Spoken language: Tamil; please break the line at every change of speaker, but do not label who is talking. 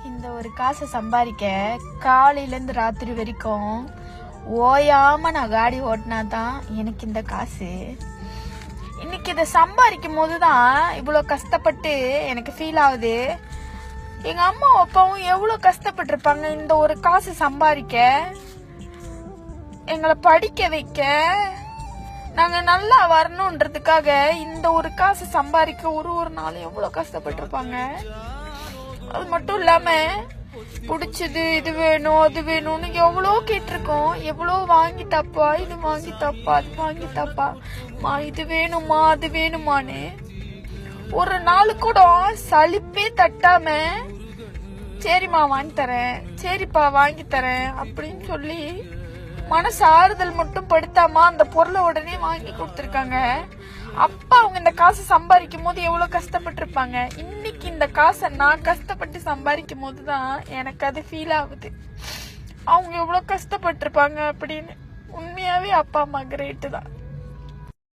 இந்த ஒரு காசை சம்பாதிக்க காலையிலேருந்து ராத்திரி வரைக்கும் ஓயாம நான் காடி ஓட்டினா தான் எனக்கு இந்த காசு. இன்னைக்கு இதை சம்பாதிக்கும் போதுதான் இவ்வளோ கஷ்டப்பட்டு எனக்கு ஃபீல் ஆகுது. எங்க அம்மா அப்பாவும் எவ்வளவு கஷ்டப்பட்டிருப்பாங்க இந்த ஒரு காசு சம்பாதிக்க, எங்களை படிக்க வைக்க, நாங்க நல்லா வரணும்ன்றதுக்காக இந்த ஒரு காசு சம்பாதிக்க ஒரு நாள் எவ்வளவு கஷ்டப்பட்டிருப்பாங்க. அது மட்டும் இல்லாம பிடிச்சது இது வேணும் அது வேணும்னு எவ்வளோ கேட்டிருக்கோம். எவ்வளோ வாங்கி தப்பா, இது வாங்கி தப்பா, அது வாங்கி தப்பா, மா இது வேணுமா அது வேணுமான்னு ஒரு நாள் கூட சலிப்பே தட்டாம சரிம்மா வாங்கி தரேன், சரிப்பா வாங்கி தரேன் அப்படின்னு சொல்லி மனசு ஆறுதல் மட்டும் படுத்தாம அந்த பொருளை உடனே வாங்கி கொடுத்துருக்காங்க. அப்பா அவங்க இந்த காசை சம்பாதிக்கும் போது எவ்வளவு கஷ்டப்பட்டிருப்பாங்க. இன்னைக்கு இந்த காசை நான் கஷ்டப்பட்டு சம்பாதிக்கும் போதுதான் எனக்கு அது ஃபீல் ஆகுது. அவங்க எவ்வளவு கஷ்டப்பட்டிருப்பாங்க அப்படின்னு. உண்மையாவே அப்பா அம்மா கிரேட்டு தான்.